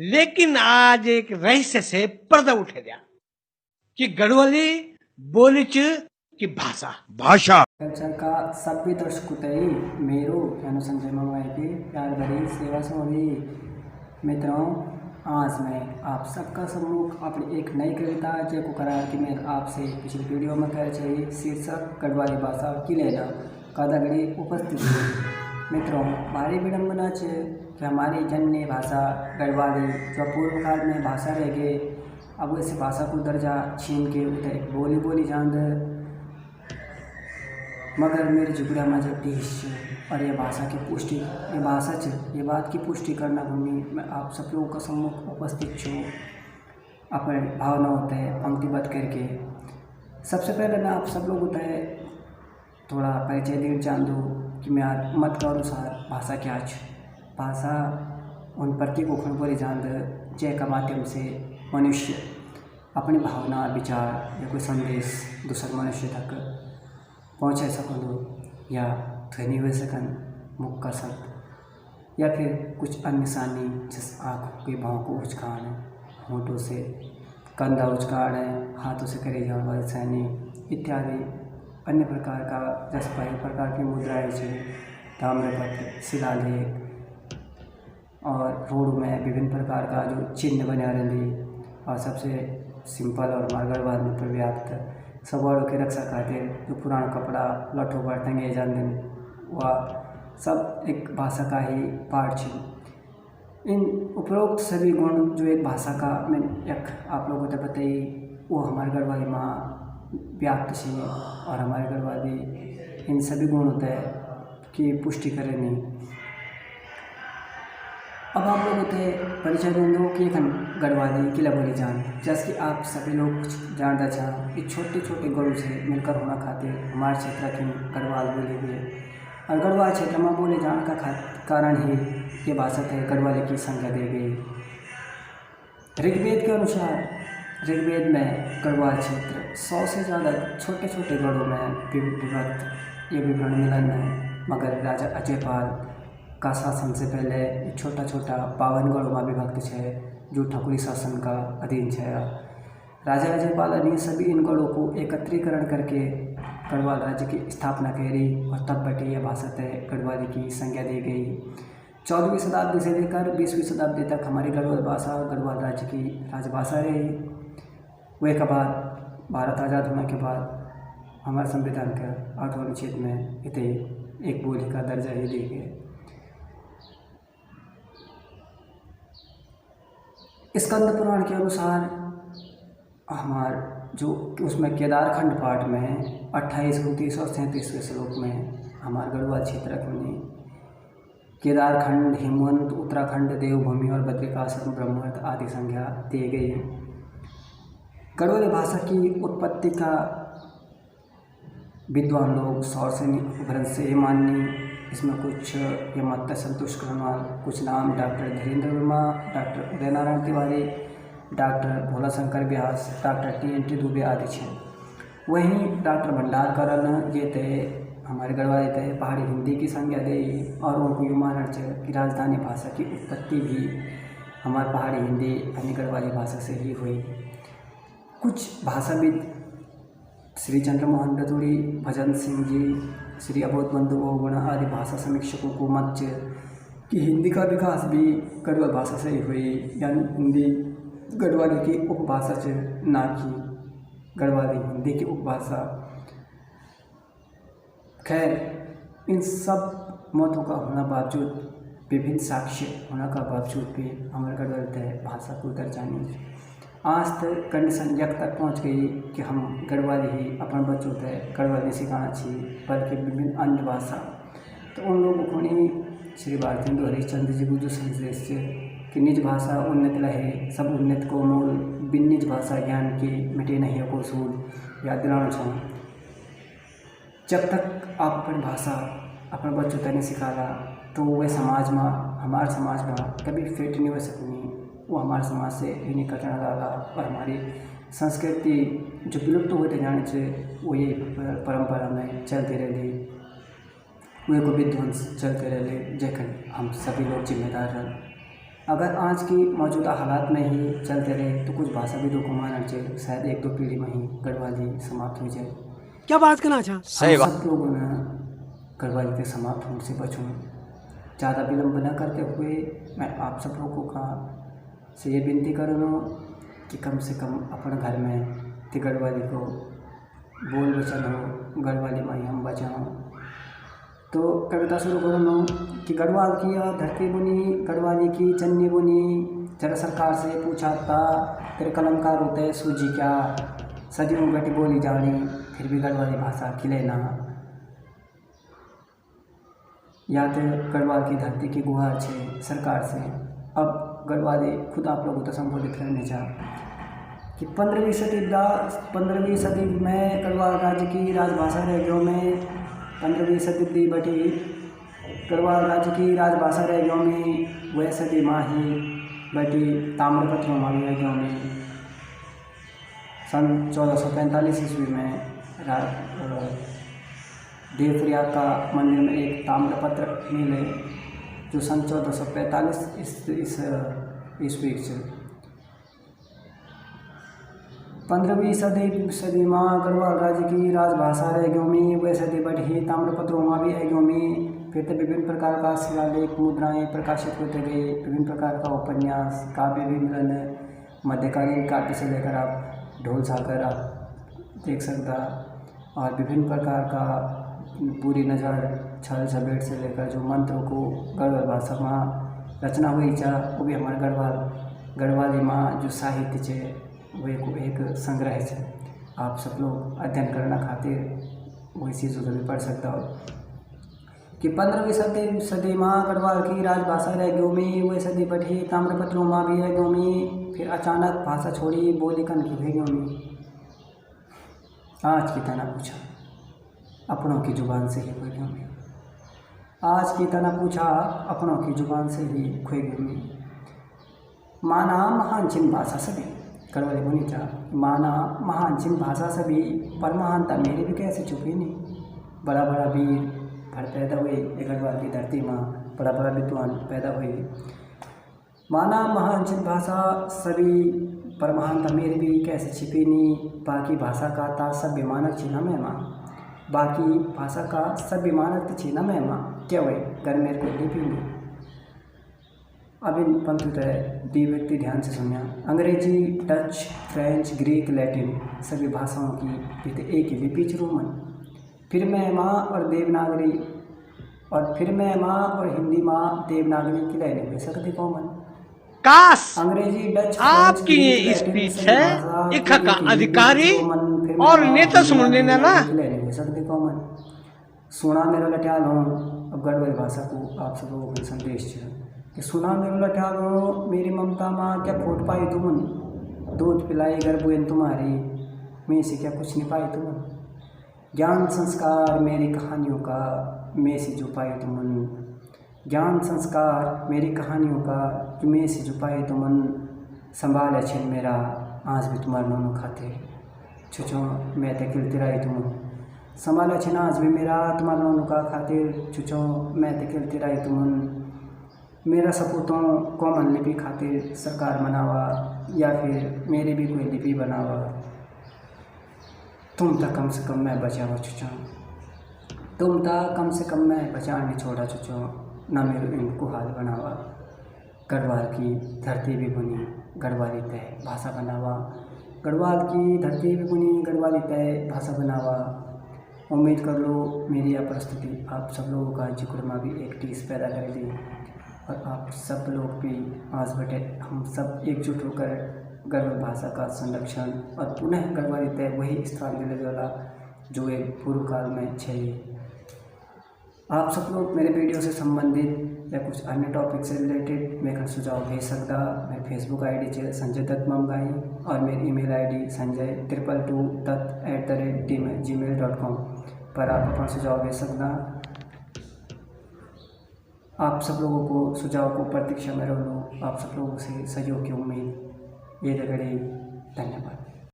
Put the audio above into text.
लेकिन आज एक रहस्य से पर्दा उठे गया कि गढ़वाली बोली की भाषा भाषा कल्चर का सभ्य दर्शकुतई मेरो यानो संजय ममाई की प्यार भरी सेवा सोनी मित्रों, आज मैं आप सबका सम्मुख अपनी एक नई कविता जो करार की मैं आपसे पिछली वीडियो में कह चाहिए शीर्षक गढ़वाली भाषा की लेना कदगड़ी उपस्थित है। मित्रों, हमारी विडम्बना है कि हमारी जननी भाषा गढ़वाली जो पूर्व काल में भाषा रह गई, अब इस भाषा को दर्जा छीन के उधर एक बोली जान मगर मेरे जुगड़ा में जब देश और ये भाषा की पुष्टि ये भाषा ये बात की पुष्टि करना भूमि मैं आप सब लोगों का सम्मुख उपस्थित छूँ अपने भावना होता है पंक्तिबद्ध करके। सबसे पहले मैं आप सब लोग होता है थोड़ा परिचय देर जान दो कि मैं आज मत के अनुसार भाषा क्या भाषा उन प्रतीकों को जान जय का माध्यम से मनुष्य अपनी भावना विचार या कोई संदेश दूसरे मनुष्य तक पहुँचा सकूँ या ध्वनि हो सकन मुख का शब्द या फिर कुछ अन्य निशानी जिस आँखों के भावों को उचकान होठों से कंधा उचकान हाथों से करे जाने वाले सैनी इत्यादि अन्य प्रकार का जस प्रकार की मुद्राएं से ताम्रपत्र शिलालेख और रोड में विभिन्न प्रकार का जो चिन्ह बना रही और सबसे सिंपल और मार्गरवाद में पर्याप्त सवालों की रक्षा खातिर जो पुराना कपड़ा लठों पर टंगे जाते वह सब एक भाषा का ही पार्ट है। इन उपरोक्त सभी गुण जो एक भाषा का मैं एक आप लोगों को बताई वो हमारे गढ़वाली माँ व्याप्त है और हमारे गढ़वाली इन सभी गुण होता है कि पुष्टि करें नहीं। अब आप लोग होते परिचय देंगे कि गढ़वाली किला बोली जान जैसे कि आप सभी लोग जानना चाह कि छोटे छोटे गुणों से मिलकर होना खातिर हमारे क्षेत्र की गढ़वाल बोली हुई है और गढ़वाल क्षेत्र में बोले जान का कारण ही ये भाषा है गढ़वाली की संज्ञा दी गई। ऋग्वेद के अनुसार ऋग्वेद में गढ़वाल क्षेत्र 100 से ज़्यादा छोटे छोटे गढ़ों में विभक्त ये विवरण मिलन है, मगर राजा अजयपाल का शासन से पहले छोटा छोटा 52 गढ़ों में विभक्त है जो ठकुरी शासन का अधीन है। राजा अजयपाल ने सभी इन गढ़ों को एकत्रीकरण करके गढ़वाल राज्य की स्थापना करी और तब बटी यह भाषा तय गढ़वाली की संज्ञा दी गई। 14वीं शताब्दी से लेकर 20वीं शताब्दी तक हमारी गढ़वाल भाषा गढ़वाल राज्य की राजभाषा रही। वह के बाद भारत आज़ाद होने के बाद हमारे संविधान का 8वां अनुच्छेद में इसे एक बोली का दर्जा ही दी गया। स्कंद पुराण के अनुसार हमार जो उसमें केदारखंड पाठ में 28, 29 और 37वें श्लोक में हमारे गढ़वाल क्षेत्र में केदारखंड, हिमवंत, उत्तराखंड, देवभूमि और बद्रिकाश्रम ब्रह्मवर्त आदि संज्ञा दी गई। गढ़वाली भाषा की उत्पत्ति का विद्वान लोग सौर से माननी इसमें कुछ ये मत संतुष्ट करनवाल कुछ नाम doctor Dhirendra Verma, doctor Uday Narayan Tiwari, doctor भोला शंकर व्यास, डॉक्टर TNT दुबे आदि हैं। वहीं डॉक्टर भंडारकर ये थे हमारे गढ़वाली थे पहाड़ी हिंदी की संज्ञा दे और उनको यू मानना चाहिए कि राजधानी भाषा की उत्पत्ति भी हमारे पहाड़ी हिंदी यानी गढ़वाली भाषा से ही हुई। कुछ भाषाविद श्री चंद्रमोहन रतूड़ी, भजन सिंह जी, श्री अबोध बंधु बहुगुणा आदि भाषा समीक्षकों को मत कि हिंदी का विकास भी गढ़वाल भाषा से ही हुई, यानी हिंदी गढ़वाली की उपभाषा से ना कि गढ़वाली हिंदी की उपभाषा। खैर इन सब मतों का होना बावजूद विभिन्न साक्ष्य होने का बावजूद भी हमारे गढ़वाली भाषा को दर्जा नहीं आज तक कंडीशन यक तक पहुंच गई कि हम गढ़वाली ही अपन बच्चों तक गढ़वाली सिखाना चाहिए, बल्कि विभिन्न अन्य भाषा तो उन लोगों को नहीं श्री भारतेंदु हरिश्चंद्र जी को जो संदेश से कि निज भाषा उन्नत रहे सब उन्नत को मूल बिन निज भाषा ज्ञान की मिटे नहीं को सूल याद दिलाना चाहूँ। जब तक आप अपनी भाषा अपने बच्चों तक नहीं सिखाला तो वह समाज में हमारे समाज में कभी फिट नहीं हो सकनी, वो हमारे समाज से ही निकलने वाला और हमारी संस्कृति जो विलुप्त होते जाने से वो ये परंपरा में चलते रहे वे को विध्वंस चलते रहे जखन हम सभी लोग जिम्मेदार रह अगर आज की मौजूदा हालात में ही चलते रहे तो कुछ भाषाविदों को मानना चाहिए शायद 1-2 पीढ़ी में ही गढ़वाली समाप्त हो जाए। क्या बात करना चाह सही बात। सब लोगों ने गढ़वाली के समाप्त होने से बचूँ। ज़्यादा विलम्ब न करते हुए मैं आप सब लोगों का से ये विनती करूँ कि कम से कम अपने घर में ते गढ़वाली को बोल बचन हो, गढ़वाली में ही हम बचाओ। तो कविता शुरू करूँ कि गढ़वाल की धरती बुनी, गढ़वाली की चन्नी बुनी, जरा सरकार से पूछा था तेरे कलमकार होते सूजी क्या, सदियों बेटी बोली जानी फिर भी गढ़वाली भाषा खिले ना। या तो गढ़वाल की धरती की गुहार छे सरकार से। अब गढ़वाली खुद आप लोगों को संबोधित करने जा कि 15वीं सदी में गढ़वाल राज्य की राजभाषा रेगियों में 15वीं सदी बटी गढ़वाल राज्य की राजभाषा रेगियों में वह सदी माँ ही बटी ताम्रपत्रों माँ रेगियों में सन 1445 ईस्वी में देवप्रयाग का मंदिर में एक ताम्रपत्र मिले जो सन 1445 ईस्वी से 15वीं सदी माँ गढ़वाल राज्य की राजभाषा रेग्योमी वह सदी बढ़ी ताम्रपत्रों माँ भी रेग्योमी। फिर तो विभिन्न प्रकार का शिलालेख मुद्राएं प्रकाशित होते गए, विभिन्न प्रकार का उपन्यास काव्य भी मिलन, मध्यकालीन काव्य से लेकर आप ढोल सागर आप देख सकता, और विभिन्न प्रकार का पूरी नज़र छल झपेट से लेकर जो मंत्रों को गढ़वाल भाषा में रचना हुई था वो भी हमारे गढ़वाली माँ जो साहित्य है वो एक संग्रह है। आप सब लोग अध्ययन करना खातिर वही चीज़ों को भी पढ़ सकता हो कि 15वीं सदी माँ गढ़वाल की राजभाषा रेग्योमी वह सदी बढ़ी ताम्रपत्रों माँ भी रेग्योमी। फिर अचानक भाषा छोड़ी बोली कन की रेग्योमी। आज की तना पूछा अपनों की जुबान से ही रेग्योमी। आज की तना पूछा अपनों की जुबान से ही रेग्योमी। माना महान चिन्ह भाषा सभी गढ़वाली बोली जा माना महान चिन्ह भाषा सभी पर महानता मेरी भी कैसे छुपी नहीं। बड़ा बड़ा वीर भर पैदा हुए गढ़वाल की धरती में, बड़ा बड़ा विद्वान पैदा हुए। माना महान चिन्ह भाषा सभी पर महानता मेरी भी कैसे छिपी नहीं। बाकी भाषा का ता सभ्य मानक छीना में माँ, बाकी भाषा का सभ्य मानक छीना में माँ क्या हुए घर मेरे को लिपी नहीं। अब इन पंक्ति दी व्यक्ति ध्यान से सुनिया। अंग्रेजी, डच, फ्रेंच, ग्रीक, लैटिन सभी भाषाओं की एक ही लिपि रोमन। फिर मैं माँ और देवनागरी और फिर मैं माँ और हिंदी माँ देवनागरी की लाइन में सकती कॉमन। काश अंग्रेजी, डच, आपकी ये स्पीच है इक्का का अधिकारी और नेता सुन लेना ना सकती कॉमन। सुना मेरा लट्याल हो। अब गढ़वाली भाषा को आप सब लोगों को संदेश है कि सुना मेरा लट्याल हो मेरी ममता माँ क्या खोट पाई तुमन। दूध पिलाई गर्भुएन तुम्हारी मैं से क्या कुछ नहीं पाई तुमन। ज्ञान संस्कार मेरी कहानियों का मैं से जो पाई तुमन। ज्ञान संस्कार मेरी कहानियों का जो मैं से जो पाई तुमन। संभाल अच्छे मेरा आज भी तुम्हारे नोनों खाते छुचो मैं ते किलतिराई तुमन। संभाल अच्छे ना आज भी मेरा तुम्हारे नोनों का खातिर छुचो मैं ते किलतिराई तुमन। मेरा सपूतों कॉमन लिपि खातिर सरकार बनावा या फिर मेरी भी कोई लिपि बनावा। तुम तक कम से कम मैं बचावा छुचो। तुम तक कम से कम मैं बचा नहीं छोड़ा छुचो ना मेरे इनको हाल बनावा। गढ़वाल की धरती भी बुनी गढ़वाली तय भाषा बनावा। गढ़वाल की धरती भी बुनी गढ़वाली तय भाषा बनावा। उम्मीद कर लो मेरी यह प्रस्तुति आप सब लोगों का जिक्र में भी एक टीस पैदा करेगी और आप सब लोग भी आज बटे हम सब एकजुट होकर गढ़वाली भाषा का संरक्षण और पुनः गढ़वाली तय वही स्थान मिले वाला जो एक पूर्व काल में चाहिए। आप सब लोग मेरे वीडियो से संबंधित या कुछ अन्य टॉपिक से रिलेटेड मेरे सुझाव भेज सकता। मेरे फेसबुक आईडी है संजय दत्त ममगाई और मेरी ईमेल आईडी sanjay222@gmail.com पर आप अपना सुझाव भेज सकता। आप सब लोगों को सुझाव को प्रतीक्षा में रहूँ। आप सब लोगों से सहयोग की उम्मीद ये रगड़ी। धन्यवाद।